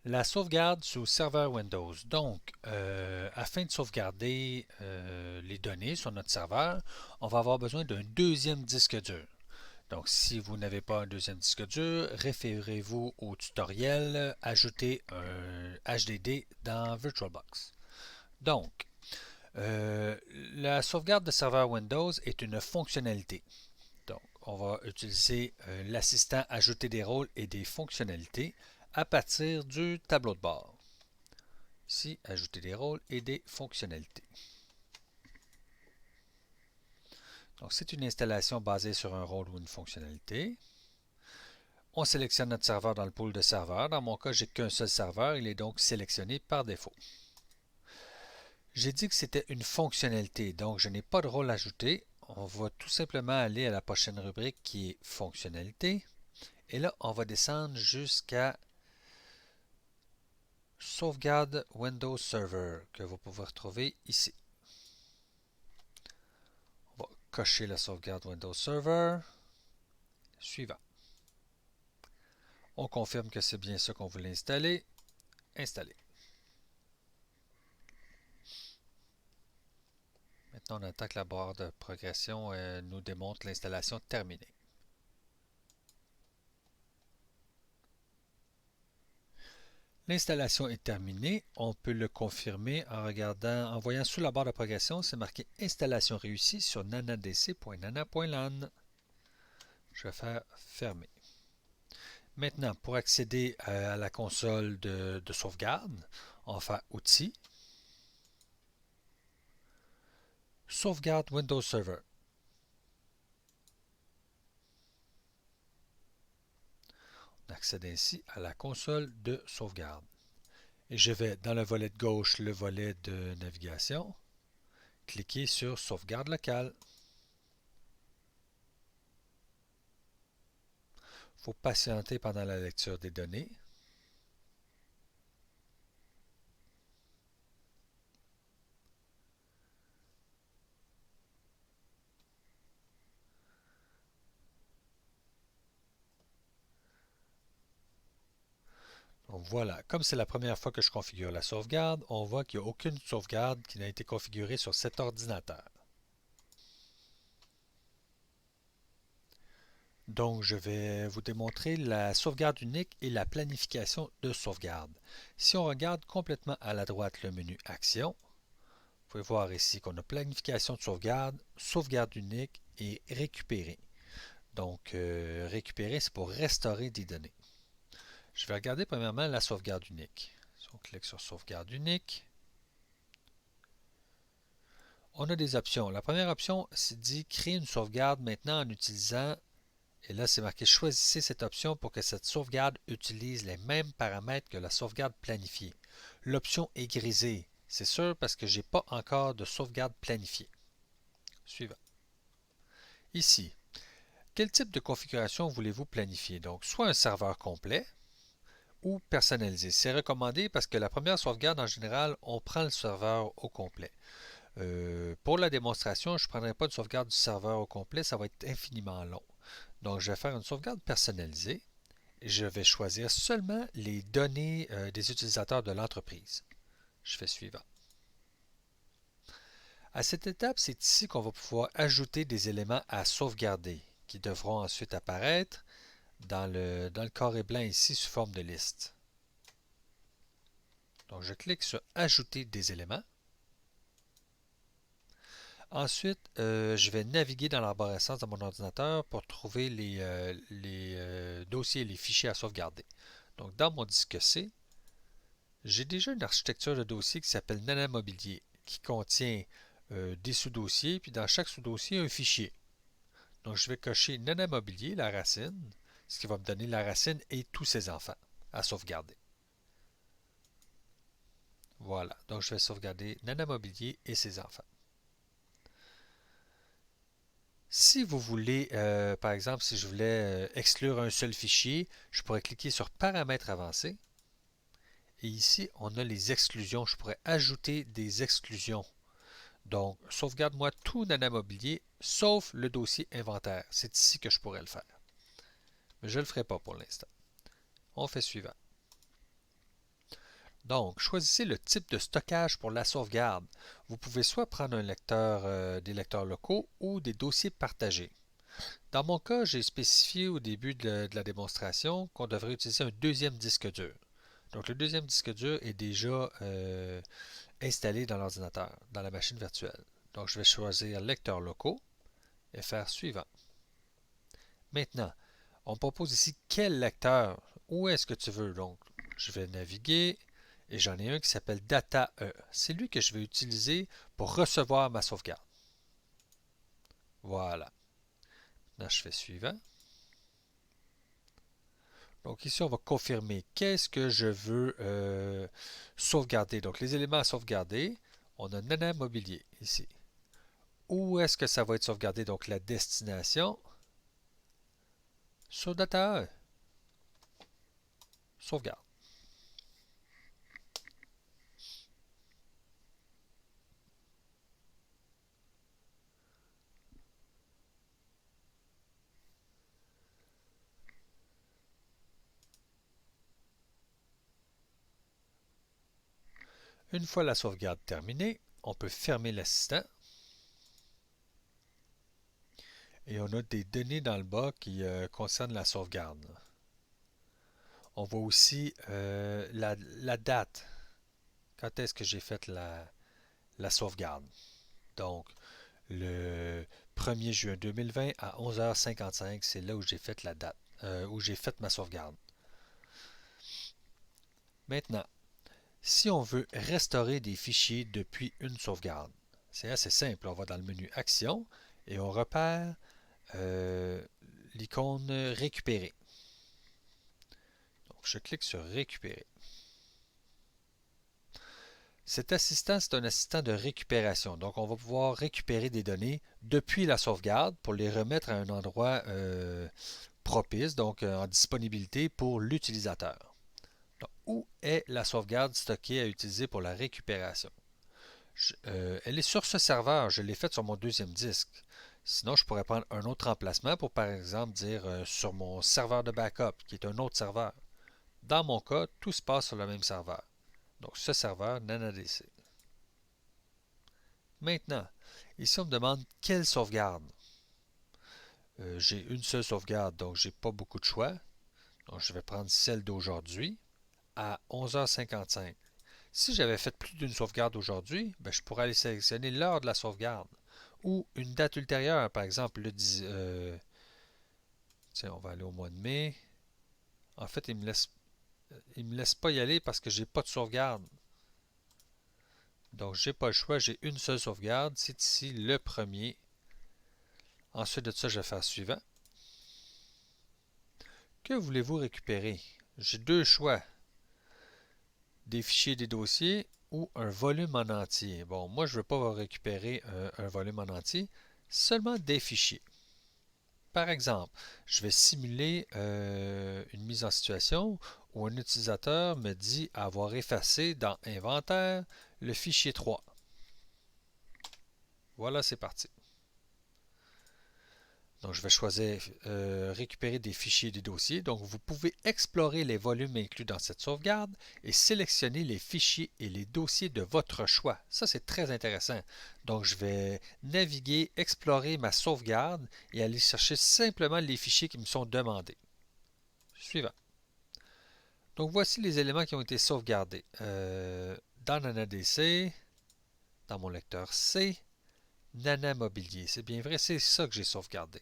La sauvegarde sous serveur Windows. Donc, afin de sauvegarder les données sur notre serveur, on va avoir besoin d'un deuxième disque dur. Donc, si vous n'avez pas un deuxième disque dur, référez-vous au tutoriel Ajouter un HDD dans VirtualBox. Donc, la sauvegarde de serveur Windows est une fonctionnalité. Donc, on va utiliser l'assistant Ajouter des rôles et des fonctionnalités à partir du tableau de bord. Ici, ajouter des rôles et des fonctionnalités. Donc, c'est une installation basée sur un rôle ou une fonctionnalité. On sélectionne notre serveur dans le pool de serveurs. Dans mon cas, j'ai qu'un seul serveur. Il est donc sélectionné par défaut. J'ai dit que c'était une fonctionnalité, donc je n'ai pas de rôle ajouté. On va tout simplement aller à la prochaine rubrique qui est fonctionnalité. Et là, on va descendre jusqu'à sauvegarde Windows Server que vous pouvez retrouver ici. On va cocher la sauvegarde Windows Server. Suivant. On confirme que c'est bien ça qu'on voulait installer. Installer. Maintenant, on attend que la barre de progression nous démontre l'installation terminée. L'installation est terminée. On peut le confirmer en voyant sous la barre de progression, c'est marqué installation réussie sur nanadc.nana.lan. Je vais faire fermer. Maintenant, pour accéder à la console de sauvegarde, on va faire outils, sauvegarde Windows Server. On accède ainsi à la console de sauvegarde. Et je vais dans le volet de gauche, le volet de navigation, cliquer sur sauvegarde locale. Il faut patienter pendant la lecture des données. Donc voilà, comme c'est la première fois que je configure la sauvegarde, on voit qu'il n'y a aucune sauvegarde qui n'a été configurée sur cet ordinateur. Donc je vais vous démontrer la sauvegarde unique et la planification de sauvegarde. Si on regarde complètement à la droite le menu Action, vous pouvez voir ici qu'on a planification de sauvegarde, sauvegarde unique et récupérer. Donc récupérer, c'est pour restaurer des données. Je vais regarder premièrement la sauvegarde unique. Si on clique sur sauvegarde unique, on a des options. La première option, c'est dit créer une sauvegarde maintenant en utilisant, et là c'est marqué choisissez cette option pour que cette sauvegarde utilise les mêmes paramètres que la sauvegarde planifiée. L'option est grisée, c'est sûr parce que je n'ai pas encore de sauvegarde planifiée. Suivant. Ici, quel type de configuration voulez-vous planifier? Donc, soit un serveur complet ou personnalisé. C'est recommandé parce que la première sauvegarde, en général, on prend le serveur au complet. Pour la démonstration, je ne prendrai pas de sauvegarde du serveur au complet, ça va être infiniment long. Donc, je vais faire une sauvegarde personnalisée. Je vais choisir seulement les données des utilisateurs de l'entreprise. Je fais suivant. À cette étape, c'est ici qu'on va pouvoir ajouter des éléments à sauvegarder qui devront ensuite apparaître dans le carré blanc ici sous forme de liste. Donc, je clique sur Ajouter des éléments. Ensuite, je vais naviguer dans l'arborescence de mon ordinateur pour trouver les dossiers et les fichiers à sauvegarder. Donc, dans mon disque C, j'ai déjà une architecture de dossier qui s'appelle Nana Mobilier, qui contient des sous-dossiers, puis dans chaque sous-dossier, un fichier. Donc, je vais cocher Nana Mobilier, la racine, ce qui va me donner la racine et tous ses enfants à sauvegarder. Voilà, donc je vais sauvegarder Nana Mobilier et ses enfants. Si vous voulez, par exemple, si je voulais exclure un seul fichier, je pourrais cliquer sur Paramètres avancés. Et ici, on a les exclusions. Je pourrais ajouter des exclusions. Donc, sauvegarde-moi tout Nana Mobilier, sauf le dossier inventaire. C'est ici que je pourrais le faire. Mais je ne le ferai pas pour l'instant. On fait suivant. Donc, choisissez le type de stockage pour la sauvegarde. Vous pouvez soit prendre un lecteur, des lecteurs locaux ou des dossiers partagés. Dans mon cas, j'ai spécifié au début de la démonstration qu'on devrait utiliser un deuxième disque dur. Donc, le deuxième disque dur est déjà installé dans l'ordinateur, dans la machine virtuelle. Donc, je vais choisir lecteurs locaux et faire suivant. Maintenant, on me propose ici quel lecteur. Où est-ce que tu veux? Donc, je vais naviguer et j'en ai un qui s'appelle DataE. C'est lui que je vais utiliser pour recevoir ma sauvegarde. Voilà. Maintenant, je fais suivant. Donc ici, on va confirmer qu'est-ce que je veux sauvegarder. Donc les éléments à sauvegarder, on a Nana Mobilier ici. Où est-ce que ça va être sauvegardé? Donc la destination sur Data 1. Sauvegarde. Une fois la sauvegarde terminée, on peut fermer l'assistant. Et on a des données dans le bas qui concernent la sauvegarde. On voit aussi la date. Quand est-ce que j'ai fait la sauvegarde? Donc, le 1er juin 2020 à 11h55, c'est là où j'ai fait la date, où j'ai fait ma sauvegarde. Maintenant, si on veut restaurer des fichiers depuis une sauvegarde, c'est assez simple. On va dans le menu Action et on repère l'icône Récupérer. Donc, je clique sur Récupérer. Cet assistant, c'est un assistant de récupération. Donc, on va pouvoir récupérer des données depuis la sauvegarde pour les remettre à un endroit propice, donc en disponibilité pour l'utilisateur. Où est la sauvegarde stockée à utiliser pour la récupération? Elle est sur ce serveur, je l'ai faite sur mon deuxième disque. Sinon, je pourrais prendre un autre emplacement pour, par exemple, dire sur mon serveur de backup, qui est un autre serveur. Dans mon cas, tout se passe sur le même serveur. Donc, ce serveur NanaDC. Maintenant, ici, on me demande quelle sauvegarde. J'ai une seule sauvegarde, donc j'ai pas beaucoup de choix. Donc, je vais prendre celle d'aujourd'hui à 11h55. Si j'avais fait plus d'une sauvegarde aujourd'hui, ben, je pourrais aller sélectionner l'heure de la sauvegarde ou une date ultérieure, par exemple le 10, tiens, on va aller au mois de mai. En fait, il me laisse pas y aller parce que j'ai pas de sauvegarde. Donc, j'ai pas le choix, j'ai une seule sauvegarde, c'est ici le premier. Ensuite de ça, je vais faire suivant. Que voulez-vous récupérer? J'ai deux choix. Des fichiers, des dossiers ou un volume en entier. Bon, moi, je ne veux pas récupérer un volume en entier, seulement des fichiers. Par exemple, je vais simuler une mise en situation où un utilisateur me dit avoir effacé dans Inventaire le fichier 3. Voilà, c'est parti. Donc, je vais choisir récupérer des fichiers et des dossiers. Donc, vous pouvez explorer les volumes inclus dans cette sauvegarde et sélectionner les fichiers et les dossiers de votre choix. Ça, c'est très intéressant. Donc, je vais naviguer, explorer ma sauvegarde et aller chercher simplement les fichiers qui me sont demandés. Suivant. Donc, voici les éléments qui ont été sauvegardés. Dans NanaDC, dans mon lecteur C, Nana Mobilier. C'est bien vrai, c'est ça que j'ai sauvegardé.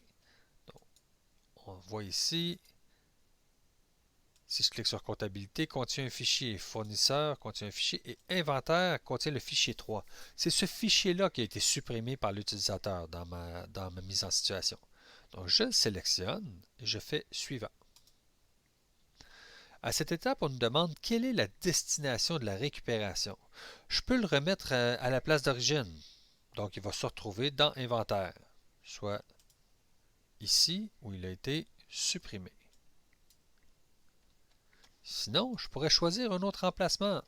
On voit ici, si je clique sur comptabilité, contient un fichier fournisseur, contient un fichier et inventaire contient le fichier 3. C'est ce fichier-là qui a été supprimé par l'utilisateur dans ma mise en situation. Donc je le sélectionne et je fais suivant. À cette étape, on nous demande quelle est la destination de la récupération. Je peux le remettre à la place d'origine. Donc il va se retrouver dans inventaire, soit ici où il a été supprimé. Sinon, je pourrais choisir un autre emplacement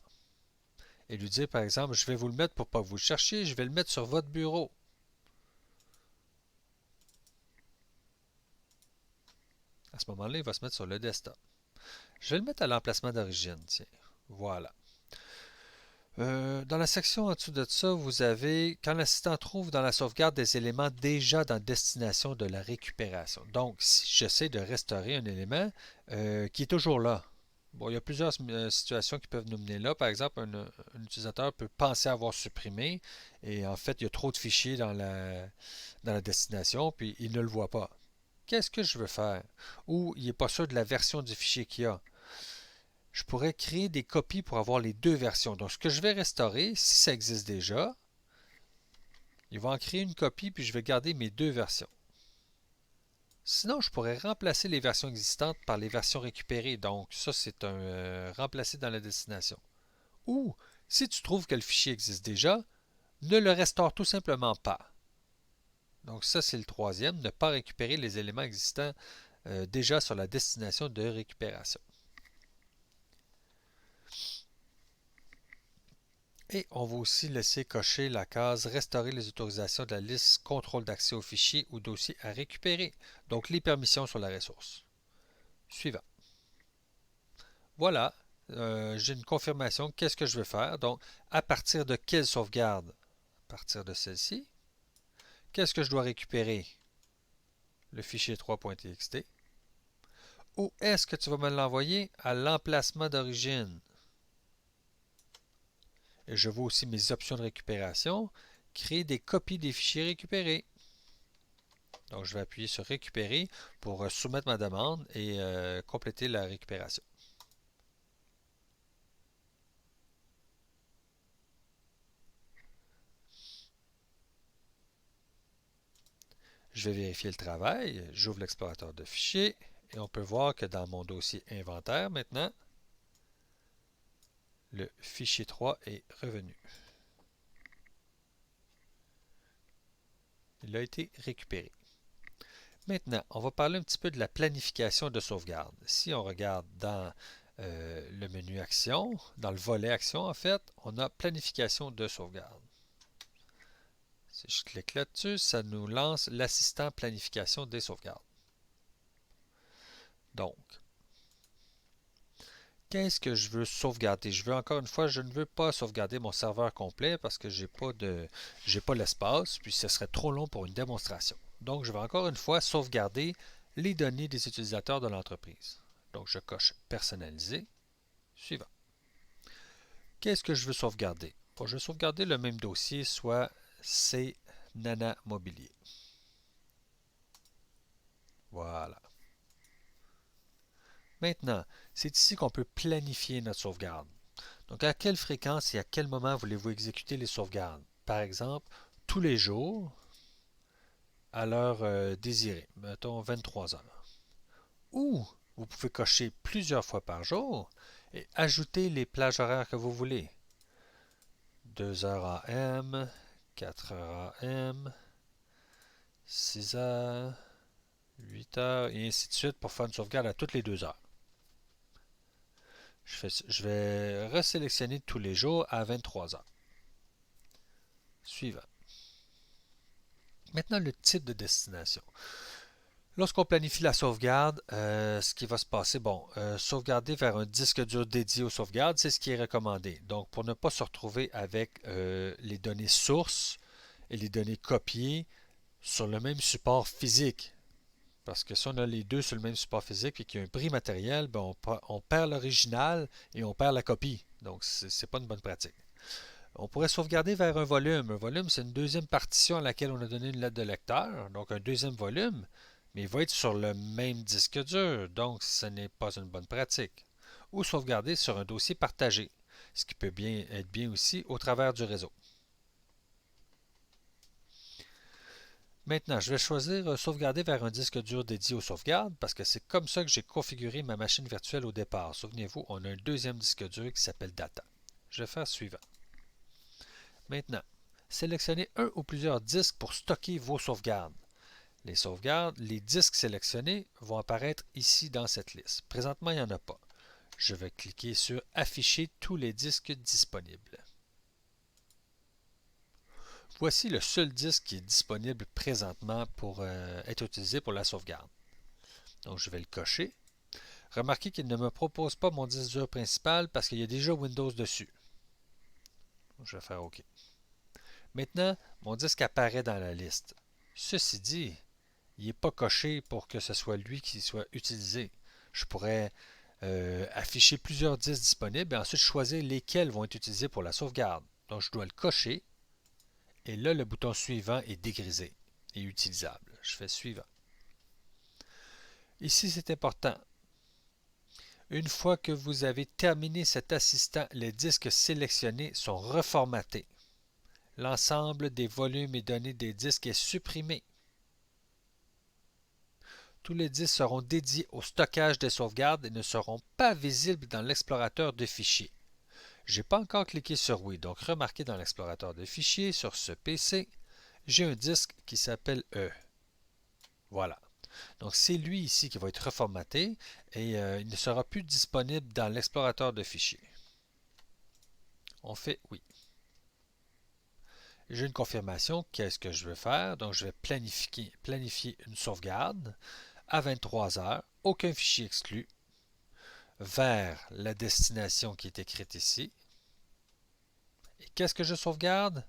et lui dire par exemple, je vais vous le mettre pour pas que vous le cherchiez, je vais le mettre sur votre bureau. À ce moment-là, il va se mettre sur le desktop. Je vais le mettre à l'emplacement d'origine, tiens. Voilà. Dans la section en dessous de ça, vous avez quand l'assistant trouve dans la sauvegarde des éléments déjà dans destination de la récupération. Donc, si j'essaie de restaurer un élément qui est toujours là. Bon, il y a plusieurs situations qui peuvent nous mener là. Par exemple, un utilisateur peut penser avoir supprimé et en fait, il y a trop de fichiers dans la destination, puis il ne le voit pas. Qu'est-ce que je veux faire? Ou il n'est pas sûr de la version du fichier qu'il y a. Je pourrais créer des copies pour avoir les deux versions. Donc, ce que je vais restaurer, si ça existe déjà, il va en créer une copie, puis je vais garder mes deux versions. Sinon, je pourrais remplacer les versions existantes par les versions récupérées. Donc, ça, c'est un remplacer dans la destination. Ou, si tu trouves que le fichier existe déjà, ne le restaure tout simplement pas. Donc, ça, c'est le troisième, ne pas récupérer les éléments existants déjà sur la destination de récupération. Et on va aussi laisser cocher la case Restaurer les autorisations de la liste Contrôle d'accès aux fichiers ou dossiers à récupérer, donc les permissions sur la ressource. Suivant. Voilà, j'ai une confirmation. Qu'est-ce que je veux faire? Donc, à partir de quelle sauvegarde? À partir de celle-ci. Qu'est-ce que je dois récupérer? Le fichier 3.txt. Ou est-ce que tu vas me l'envoyer à l'emplacement d'origine? Et je vois aussi mes options de récupération. Créer des copies des fichiers récupérés. Donc, je vais appuyer sur Récupérer pour soumettre ma demande et compléter la récupération. Je vais vérifier le travail. J'ouvre l'explorateur de fichiers et on peut voir que dans mon dossier inventaire maintenant, le fichier 3 est revenu. Il a été récupéré. Maintenant, on va parler un petit peu de la planification de sauvegarde. Si on regarde dans le menu Action, dans le volet Action en fait, on a Planification de sauvegarde. Si je clique là-dessus, ça nous lance l'assistant planification des sauvegardes. Donc, qu'est-ce que je veux sauvegarder? Je veux encore une fois, je ne veux pas sauvegarder mon serveur complet parce que j'ai pas l'espace, puis ce serait trop long pour une démonstration. Donc, je vais encore une fois sauvegarder les données des utilisateurs de l'entreprise. Donc, je coche Personnaliser. Suivant. Qu'est-ce que je veux sauvegarder? Bon, je veux sauvegarder le même dossier, soit C Nana Mobilier. Voilà. Maintenant, c'est ici qu'on peut planifier notre sauvegarde. Donc, à quelle fréquence et à quel moment voulez-vous exécuter les sauvegardes? Par exemple, tous les jours, à l'heure désirée, mettons 23 heures. Ou vous pouvez cocher plusieurs fois par jour et ajouter les plages horaires que vous voulez. 2 heures AM, 4 heures AM, 6 heures, 8 heures, et ainsi de suite pour faire une sauvegarde à toutes les 2 heures. Je vais resélectionner tous les jours à 23 heures. Suivant. Maintenant, le type de destination. Lorsqu'on planifie la sauvegarde, ce qui va se passer, bon, sauvegarder vers un disque dur dédié aux sauvegardes, c'est ce qui est recommandé. Donc, pour ne pas se retrouver avec les données sources et les données copiées sur le même support physique. Parce que si on a les deux sur le même support physique et qu'il y a un bris matériel, ben on perd l'original et on perd la copie. Donc, ce n'est pas une bonne pratique. On pourrait sauvegarder vers un volume. Un volume, c'est une deuxième partition à laquelle on a donné une lettre de lecteur, donc un deuxième volume, mais il va être sur le même disque dur, donc ce n'est pas une bonne pratique. Ou sauvegarder sur un dossier partagé, ce qui peut bien être bien aussi au travers du réseau. Maintenant, je vais choisir sauvegarder vers un disque dur dédié aux sauvegardes parce que c'est comme ça que j'ai configuré ma machine virtuelle au départ. Souvenez-vous, on a un deuxième disque dur qui s'appelle Data. Je vais faire suivant. Maintenant, sélectionnez un ou plusieurs disques pour stocker vos sauvegardes. Les sauvegardes, les disques sélectionnés vont apparaître ici dans cette liste. Présentement, il n'y en a pas. Je vais cliquer sur Afficher tous les disques disponibles. Voici le seul disque qui est disponible présentement pour être utilisé pour la sauvegarde. Donc, je vais le cocher. Remarquez qu'il ne me propose pas mon disque dur principal parce qu'il y a déjà Windows dessus. Je vais faire OK. Maintenant, mon disque apparaît dans la liste. Ceci dit, il n'est pas coché pour que ce soit lui qui soit utilisé. Je pourrais afficher plusieurs disques disponibles et ensuite choisir lesquels vont être utilisés pour la sauvegarde. Donc je dois le cocher et là le bouton suivant est dégrisé et utilisable. Je fais suivant. Ici c'est important. Une fois que vous avez terminé cet assistant, les disques sélectionnés sont reformatés. L'ensemble des volumes et données des disques est supprimé. Tous les disques seront dédiés au stockage des sauvegardes et ne seront pas visibles dans l'explorateur de fichiers. Je n'ai pas encore cliqué sur oui, donc remarquez dans l'explorateur de fichiers, sur ce PC, j'ai un disque qui s'appelle E. Voilà. Donc c'est lui ici qui va être reformaté et il ne sera plus disponible dans l'explorateur de fichiers. On fait oui. J'ai une confirmation. Qu'est-ce que je veux faire? Donc je vais planifier une sauvegarde à 23 heures, aucun fichier exclu, vers la destination qui est écrite ici. Et qu'est-ce que je sauvegarde?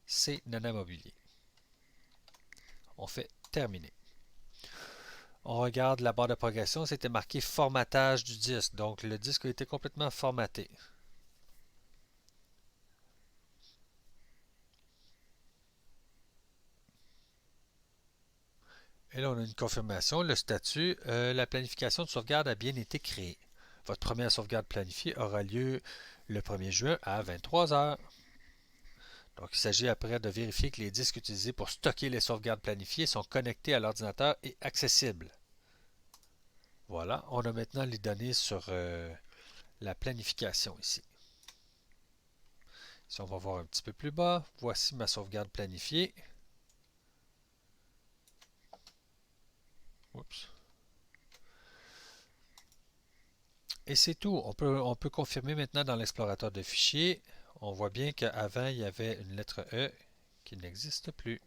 C'est Nana Mobilier. On fait terminer. On regarde la barre de progression, c'était marqué formatage du disque. Donc le disque a été complètement formaté. Et là, on a une confirmation. Le statut, la planification de sauvegarde a bien été créée. Votre première sauvegarde planifiée aura lieu le 1er juin à 23 heures. Donc, il s'agit après de vérifier que les disques utilisés pour stocker les sauvegardes planifiées sont connectés à l'ordinateur et accessibles. Voilà, on a maintenant les données sur la planification ici. Si on va voir un petit peu plus bas, voici ma sauvegarde planifiée. Oups. Et c'est tout. On peut confirmer maintenant dans l'explorateur de fichiers. On voit bien qu'avant, il y avait une lettre E qui n'existe plus.